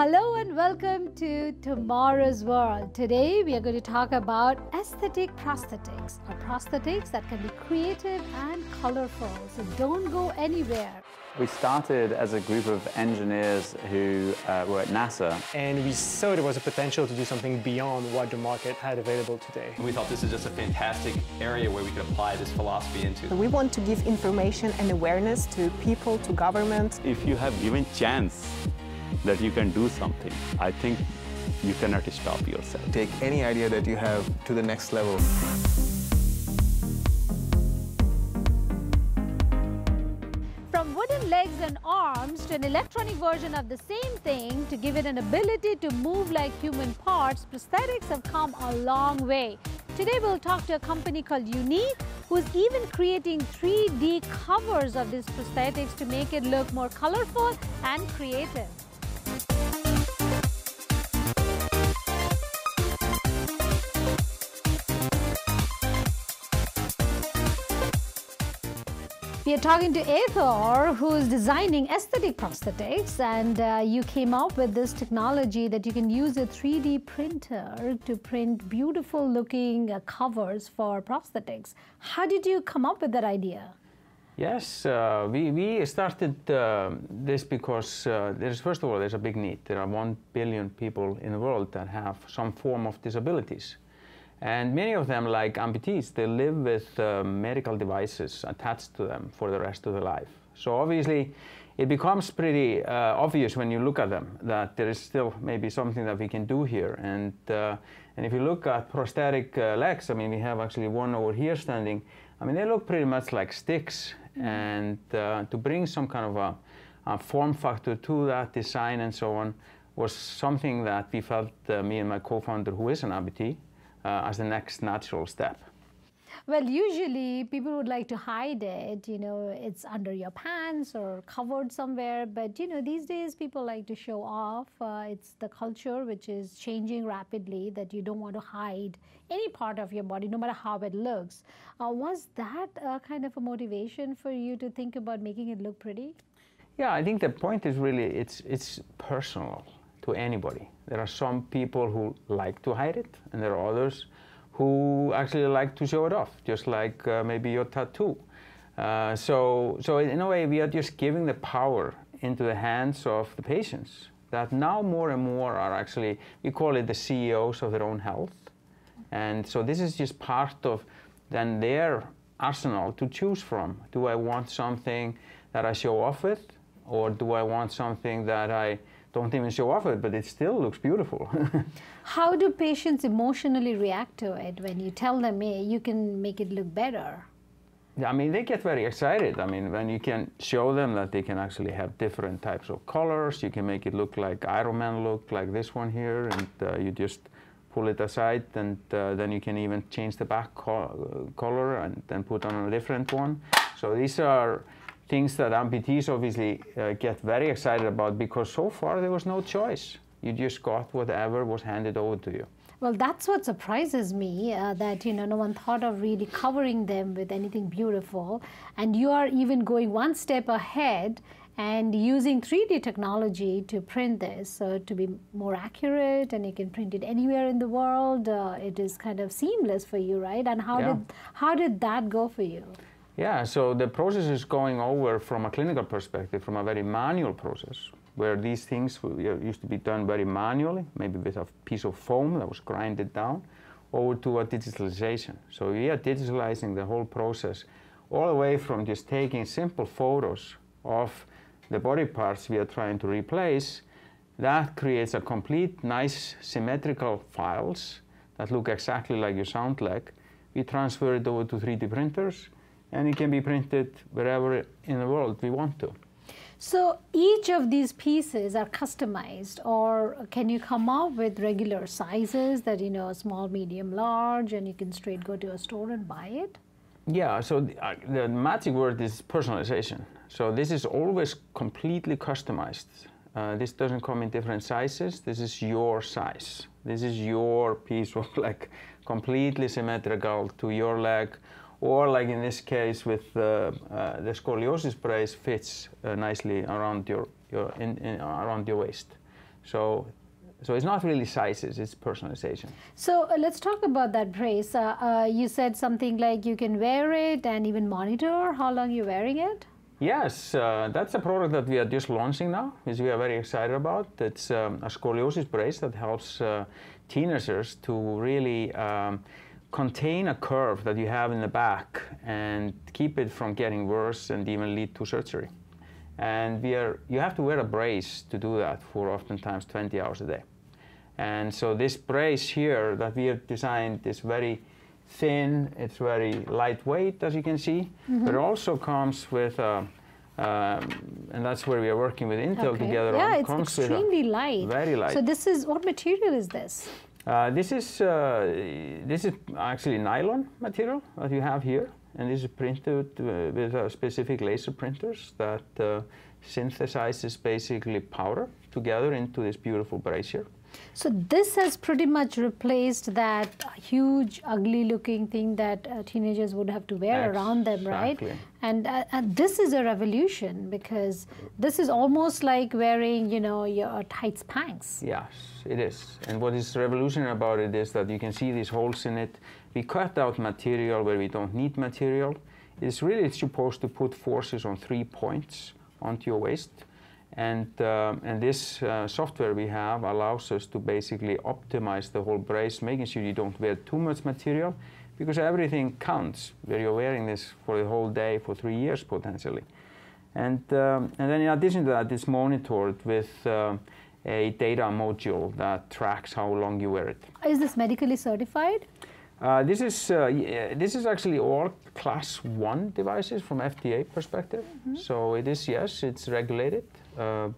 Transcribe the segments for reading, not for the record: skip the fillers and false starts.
Hello and welcome to Tomorrow's World. Today we are going to talk about aesthetic prosthetics, or prosthetics that can be creative and colorful. So don't go anywhere. We started as a group of engineers who were at NASA. And we saw there was a potential to do something beyond what the market had available today. We thought this is just a fantastic area where we could apply this philosophy into. We want to give information and awareness to people, to government. If you have given chance that you can do something, I think you cannot stop yourself. Take any idea that you have to the next level. From wooden legs and arms to an electronic version of the same thing to give it an ability to move like human parts, prosthetics have come a long way. Today we'll talk to a company called Unique, who's even creating 3D covers of these prosthetics to make it look more colorful and creative. We are talking to Aethor, who is designing aesthetic prosthetics, and you came up with this technology that you can use a 3D printer to print beautiful looking covers for prosthetics. How did you come up with that idea? Yes, we started this because first of all, there's a big need. There are 1 billion people in the world that have some form of disabilities. And many of them, like amputees, they live with medical devices attached to them for the rest of their life. So obviously, it becomes pretty obvious when you look at them that there is still maybe something that we can do here. And if you look at prosthetic legs, I mean, we have actually one over here standing. I mean, they look pretty much like sticks. And to bring some kind of a form factor to that design and so on was something that we felt, me and my co-founder, who is an amputee, as the next natural step. Well, usually people would like to hide it, you know, it's under your pants or covered somewhere, but you know, these days people like to show off. It's the culture which is changing rapidly, that you don't want to hide any part of your body, no matter how it looks. Was that kind of a motivation for you to think about making it look pretty? Yeah, I think the point is really, it's personal to anybody. There are some people who like to hide it, and there are others who actually like to show it off, just like maybe your tattoo. So in a way, we are just giving the power into the hands of the patients that now more and more are actually, we call it the CEOs of their own health. And so this is just part of then their arsenal to choose from. Do I want something that I show off with, or do I want something that I don't even show off it, but it still looks beautiful? How do patients emotionally react to it when you tell them, hey, you can make it look better? I mean, they get very excited. I mean, when you can show them that they can actually have different types of colors, you can make it look like Iron Man look, like this one here, and you just pull it aside, and then you can even change the back color and then put on a different one. So these are things that amputees obviously get very excited about, because so far there was no choice. You just got whatever was handed over to you. Well, that's what surprises me, that you know, no one thought of really covering them with anything beautiful, and you are even going one step ahead and using 3D technology to print this, so to be more accurate, and you can print it anywhere in the world. It is kind of seamless for you, right? And how did that go for you? Yeah, so the process is going over from a clinical perspective, from a very manual process, where these things used to be done very manually, maybe with a piece of foam that was grinded down, over to a digitalization. So we are digitalizing the whole process, all the way from just taking simple photos of the body parts we are trying to replace. That creates a complete, nice, symmetrical files that look exactly like your sound leg. We transfer it over to 3D printers, and it can be printed wherever in the world we want to. So each of these pieces are customized, or can you come up with regular sizes that, you know, small, medium, large, and you can straight go to a store and buy it? Yeah, so the magic word is personalization. So this is always completely customized. This doesn't come in different sizes. This is your size. This is your piece of leg, completely symmetrical to your leg, or like in this case with the scoliosis brace fits nicely around your waist. So it's not really sizes, it's personalization. So let's talk about that brace. You said something like you can wear it and even monitor how long you're wearing it? Yes, that's a product that we are just launching now, which we are very excited about. It's a scoliosis brace that helps teenagers to really contain a curve that you have in the back and keep it from getting worse and even lead to surgery. And you have to wear a brace to do that for oftentimes 20 hours a day. And so this brace here that we have designed is very thin, it's very lightweight, as you can see, but it also comes with, and that's where we are working with Intel together. Yeah, on, it's comes extremely light. Very light. So this is, what material is this? This is actually nylon material that you have here, and this is printed with specific laser printers that synthesizes basically powder together into this beautiful brace here. So this has pretty much replaced that huge, ugly-looking thing that teenagers would have to wear around them, right? And this is a revolution because this is almost like wearing, you know, your tights pants. Yes, it is. And what is revolutionary about it is that you can see these holes in it. We cut out material where we don't need material. It's really supposed to put forces on 3 points onto your waist. And this software we have allows us to basically optimize the whole brace, making sure you don't wear too much material, because everything counts where you're wearing this for the whole day for 3 years potentially. And then in addition to that, it's monitored with a data module that tracks how long you wear it. Is this medically certified? This is actually all Class 1 devices from FDA perspective. So it is, yes, it's regulated, and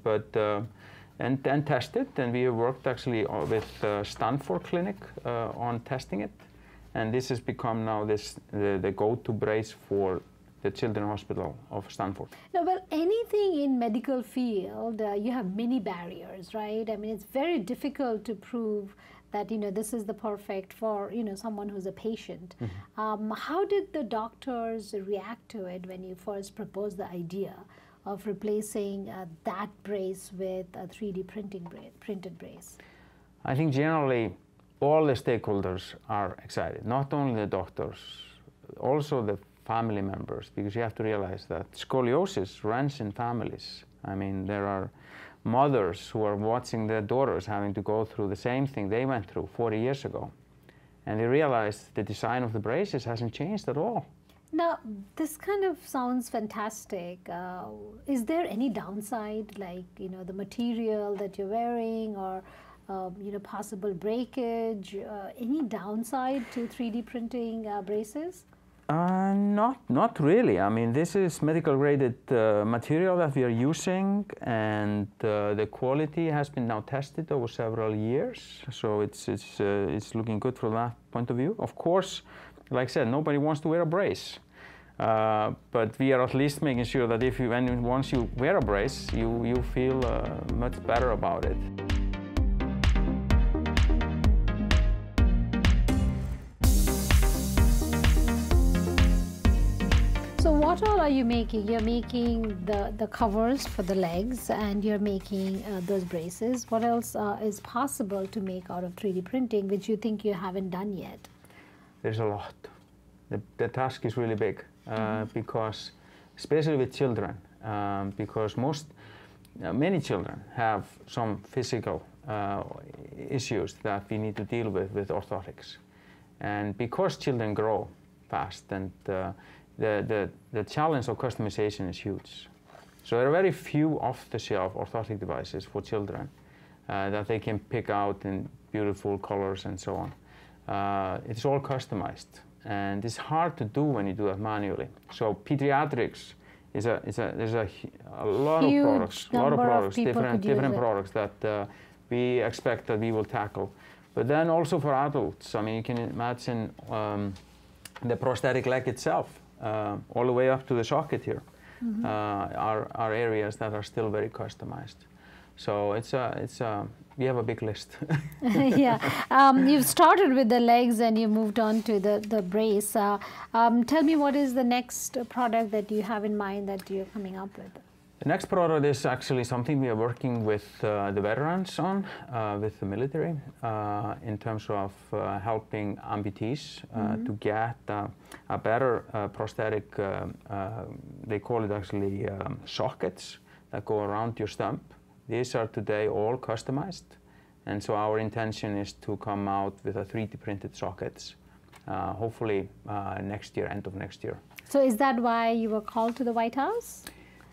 tested. And we have worked actually with Stanford Clinic on testing it. And this has become now the go-to brace for the Children's Hospital of Stanford. No, well, anything in medical field, you have many barriers, right? I mean, it's very difficult to prove that, you know, this is the perfect for, you know, someone who's a patient. How did the doctors react to it when you first proposed the idea of replacing that brace with a 3D printed brace? I think generally all the stakeholders are excited, not only the doctors, also the family members, because you have to realize that scoliosis runs in families. I mean, there are mothers who are watching their daughters having to go through the same thing they went through 40 years ago. And they realize the design of the braces hasn't changed at all. Now, this kind of sounds fantastic. Is there any downside, like, you know, the material that you're wearing, or you know, possible breakage? Any downside to 3D printing braces? Not really. I mean, this is medical graded material that we are using, and the quality has been now tested over several years. So it's looking good from that point of view. Of course, like I said, nobody wants to wear a brace, but we are at least making sure that if once you wear a brace, you feel much better about it. So what all are you making? You're making the covers for the legs, and you're making those braces. What else is possible to make out of 3D printing, which you think you haven't done yet? There's a lot. The task is really big, because, especially with children, because many children have some physical issues that we need to deal with orthotics. And because children grow fast, and the challenge of customization is huge. So there are very few off-the-shelf orthotic devices for children that they can pick out in beautiful colors and so on. It's all customized, and it's hard to do when you do it manually. So pediatrics there's a lot Huge of products, different it. products that we expect that we will tackle. But then also for adults, I mean, you can imagine the prosthetic leg itself, all the way up to the socket here, are areas that are still very customized. So we have a big list. Yeah, you've started with the legs and you moved on to the brace. Tell me, what is the next product that you have in mind that you're coming up with? The next product is actually something we are working with the veterans on, with the military, in terms of helping amputees to get a better prosthetic, they call it actually sockets that go around your stump. These are today all customized, and so our intention is to come out with a 3D printed sockets, hopefully next year, end of next year. So is that why you were called to the White House?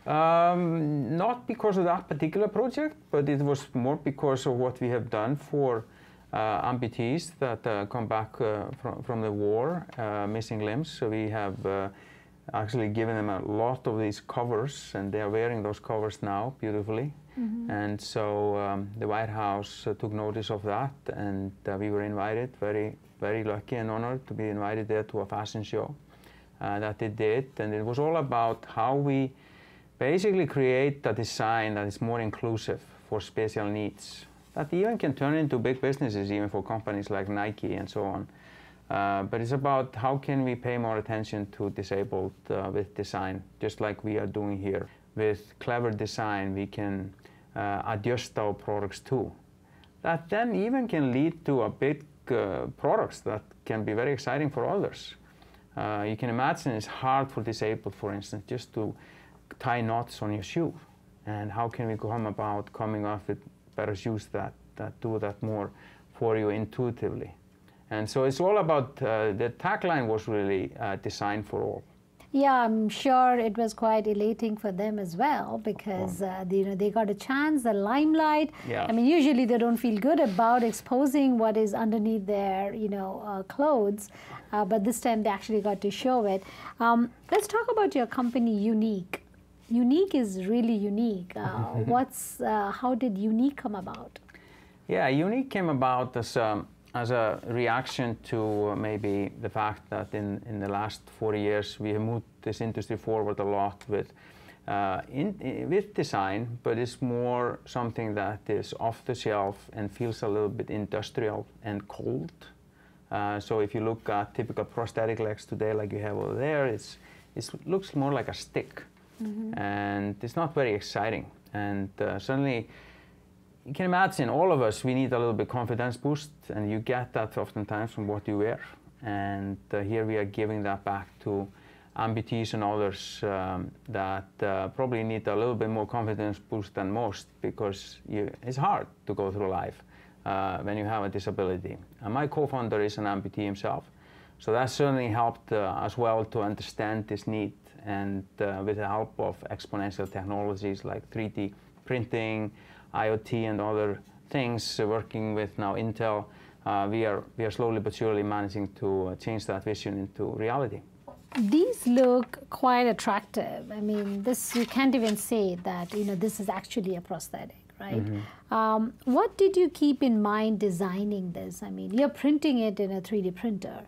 Not because of that particular project, but it was more because of what we have done for amputees that come back from the war, missing limbs. So we have actually given them a lot of these covers, and they are wearing those covers now beautifully. And so the White House took notice of that, and we were invited, very lucky and honored to be invited there to a fashion show that they did. And it was all about how we basically create a design that is more inclusive for special needs, that even can turn into big businesses, even for companies like Nike and so on. But it's about how can we pay more attention to disabled with design, just like we are doing here. With clever design, we can adjust our products too. That then even can lead to a big products that can be very exciting for others. You can imagine it's hard for disabled, for instance, just to tie knots on your shoe. And how can we come about coming up with better shoes that do that more for you intuitively? And so it's all about, the tagline was really designed for all. Yeah, I'm sure it was quite elating for them as well, because they got a chance, the limelight. Yeah. I mean, usually they don't feel good about exposing what is underneath their clothes, but this time they actually got to show it. Let's talk about your company, Unique. Unique is really unique. How did Unique come about? Yeah, Unique came about as a reaction to maybe the fact that in the last 40 years we have moved this industry forward a lot with design, but it's more something that is off the shelf and feels a little bit industrial and cold. So if you look at typical prosthetic legs today, like you have over there, it looks more like a stick. And it's not very exciting. And suddenly, you can imagine all of us, we need a little bit confidence boost, and you get that oftentimes from what you wear. And here we are giving that back to amputees and others that probably need a little bit more confidence boost than most, because it's hard to go through life when you have a disability. And my co-founder is an amputee himself, so that certainly helped as well to understand this need. And with the help of exponential technologies like 3D printing, IoT and other things, working with now Intel, we are slowly but surely managing to change that vision into reality. These look quite attractive. I mean, this, you can't even say that this is actually a prosthetic, right? What did you keep in mind designing this? I mean, you're printing it in a 3D printer,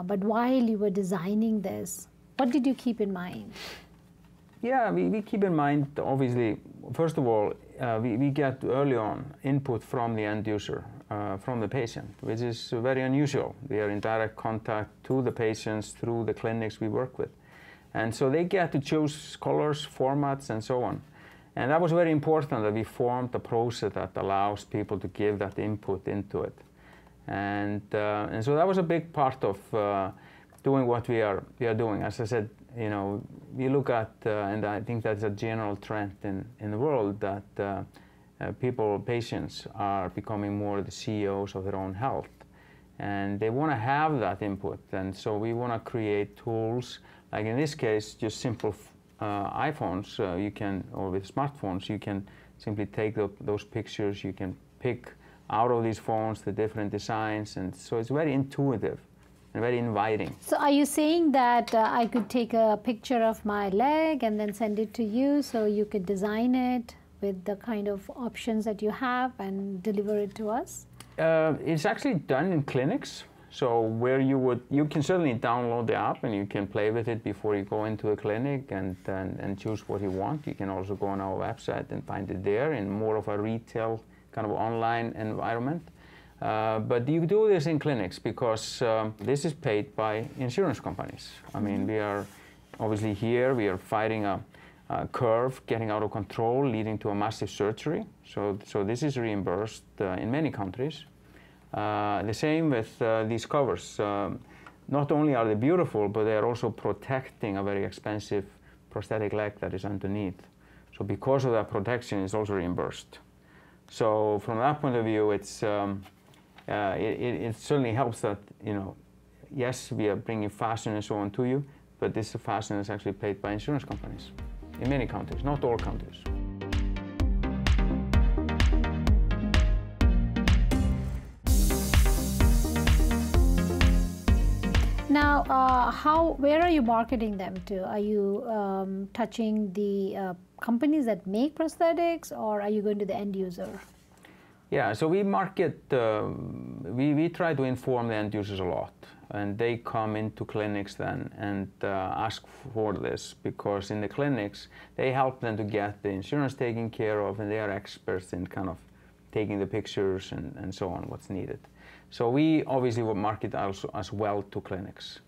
but while you were designing this, what did you keep in mind? Yeah, we keep in mind, obviously, first of all, we get early on input from the end user, from the patient, which is very unusual. We are in direct contact to the patients through the clinics we work with. And so they get to choose colors, formats, and so on. And that was very important, that we formed a process that allows people to give that input into it. And so that was a big part of doing what we are doing. As I said, we look at, and I think that's a general trend in the world, that patients are becoming more the CEOs of their own health. And they want to have that input. And so we want to create tools, like in this case, just simple iPhones, or with smartphones, you can simply take those pictures, you can pick out of these phones the different designs, and so it's very intuitive and very inviting. So are you saying that I could take a picture of my leg and then send it to you so you could design it with the kind of options that you have and deliver it to us? It's actually done in clinics. So where you can certainly download the app and you can play with it before you go into a clinic and choose what you want. You can also go on our website and find it there in more of a retail kind of online environment. But you do this in clinics because this is paid by insurance companies. I mean, we are obviously here, we are fighting a curve getting out of control, leading to a massive surgery. So this is reimbursed in many countries. The same with these covers. Not only are they beautiful, but they are also protecting a very expensive prosthetic leg that is underneath. So because of that protection, it's also reimbursed. So from that point of view, it certainly helps that, you know, yes, we are bringing fastening and so on to you, but this fastening is actually paid by insurance companies in many countries, not all countries. Now, where are you marketing them to? Are you touching the companies that make prosthetics, or are you going to the end user? Yeah, so we market, we try to inform the end users a lot, and they come into clinics then and ask for this, because in the clinics they help them to get the insurance taken care of, and they are experts in kind of taking the pictures and so on, what's needed. So we obviously will market also as well to clinics.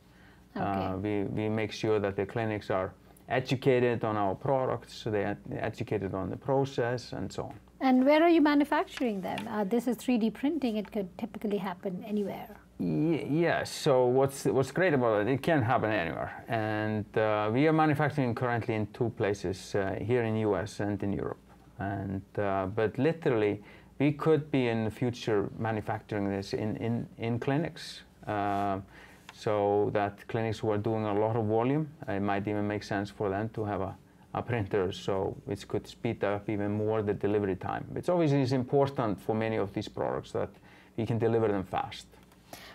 Okay. We make sure that the clinics are educated on our products, so they are educated on the process and so on. And where are you manufacturing them? This is 3D printing. It could typically happen anywhere. Yes. So what's great about it? It can happen anywhere, and we are manufacturing currently in 2 places here in the U.S. and in Europe. And but literally, we could be in the future manufacturing this in clinics. So that clinics who are doing a lot of volume, it might even make sense for them to have a printer, so it could speed up even more the delivery time. It's obviously important for many of these products that we can deliver them fast.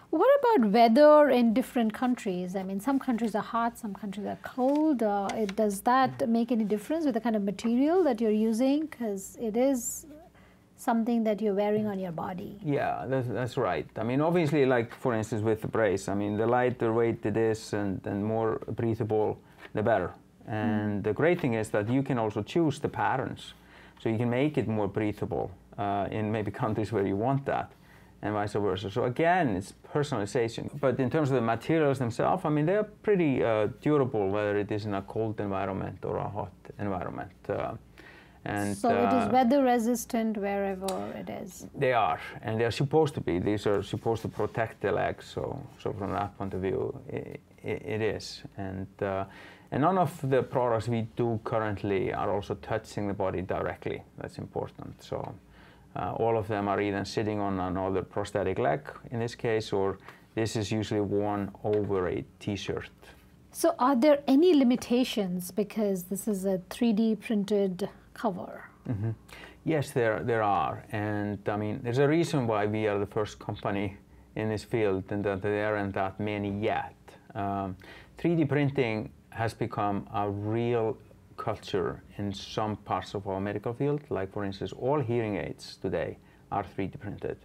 What about weather in different countries? I mean, some countries are hot, some countries are cold. Does that make any difference with the kind of material that you're using? Because it is something that you're wearing on your body. Yeah, that's right. I mean, obviously, like for instance with the brace, I mean, the lighter weight it is and more breathable, the better. And the great thing is that you can also choose the patterns. So you can make it more breathable in maybe countries where you want that, and vice versa. So again, it's personalization. But in terms of the materials themselves, I mean, they're pretty durable, whether it is in a cold environment or a hot environment. So it is weather resistant wherever it is. They are, and they're supposed to be. These are supposed to protect the legs. So from that point of view, it is. And none of the products we do currently are also touching the body directly. That's important. So all of them are either sitting on another prosthetic leg in this case, or this is usually worn over a t-shirt. So are there any limitations because this is a 3D printed cover? Mm-hmm. Yes, there are. And I mean, there's a reason why we are the first company in this field, and that there aren't that many yet. 3D printing has become a real culture in some parts of our medical field. Like for instance, all hearing aids today are 3D printed.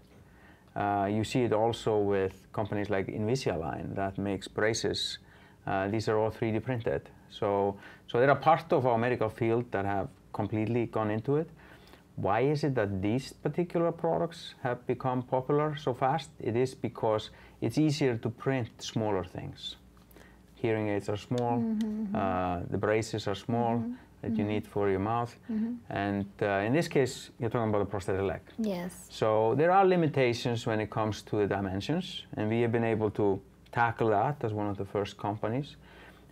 You see it also with companies like Invisalign that makes braces. These are all 3D printed. So there are parts of our medical field that have completely gone into it. Why is it that these particular products have become popular so fast? It is because it's easier to print smaller things. Hearing aids are small, the braces are small that you need for your mouth, and in this case, you're talking about a prosthetic leg. Yes. So there are limitations when it comes to the dimensions, and we have been able to tackle that as one of the first companies.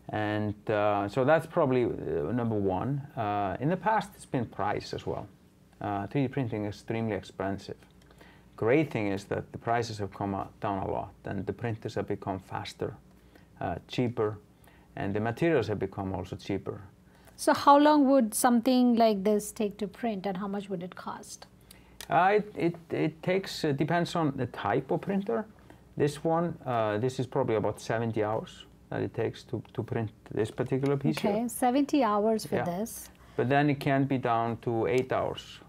And so that's probably number one. In the past, it's been price as well. 3D printing is extremely expensive. Great thing is that the prices have come down a lot, and the printers have become faster, cheaper, and the materials have become also cheaper. So how long would something like this take to print, and how much would it cost? It takes, depends on the type of printer. This one, this is probably about 70 hours that it takes to print this particular piece. Okay, here. 70 hours for this. But then it can be down to 8 hours.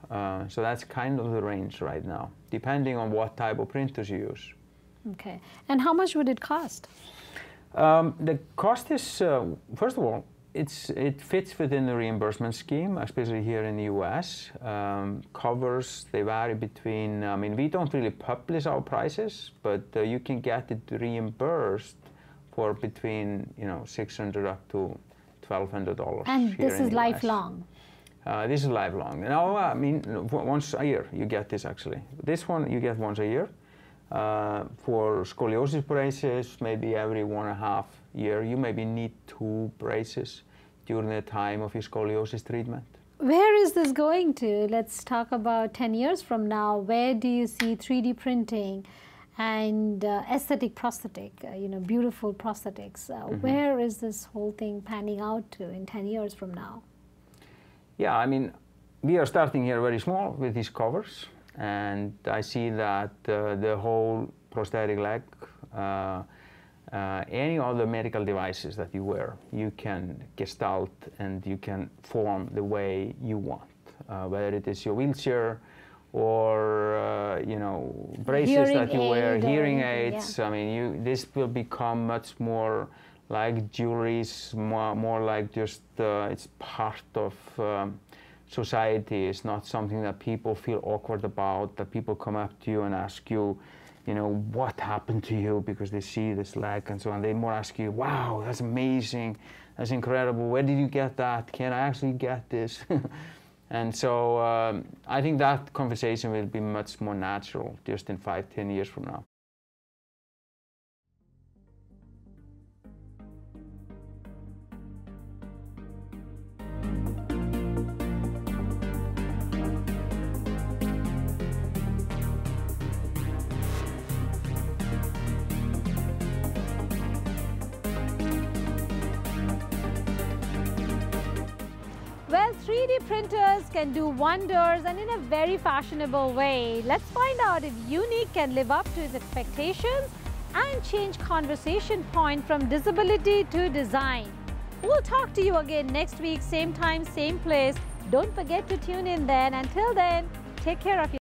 So that's kind of the range right now, depending on what type of printers you use. Okay, and how much would it cost? The cost is, first of all, it fits within the reimbursement scheme, especially here in the US. Covers, they vary between, I mean, we don't really publish our prices, but you can get it reimbursed for between, $600 up to $1,200. And here this in is the US. lifelong. This is lifelong. Now, I mean, once a year you get this actually. This one you get once a year. For scoliosis braces, maybe every 1.5 years, you maybe need 2 braces during the time of your scoliosis treatment. Where is this going to? Let's talk about 10 years from now. Where do you see 3D printing and aesthetic prosthetic, beautiful prosthetics? Where is this whole thing panning out to in 10 years from now? Yeah, I mean, we are starting here very small with these covers, and I see that the whole prosthetic leg, any other medical devices that you wear, you can gestalt and you can form the way you want, whether it is your wheelchair or braces Hearing that you wear, aid hearing or anything, aids. yeah. I mean, this will become much more like jewelries, more like just it's part of society. It's not something that people feel awkward about, that people come up to you and ask you, what happened to you, because they see this leg and so on. They more ask you, wow, that's amazing, that's incredible, where did you get that? Can I actually get this? And so I think that conversation will be much more natural just in 5-10 years from now. Well, 3D printers can do wonders and in a very fashionable way. Let's find out if Unique can live up to its expectations and change conversation point from disability to design. We'll talk to you again next week, same time, same place. Don't forget to tune in then. Until then, take care of yourself.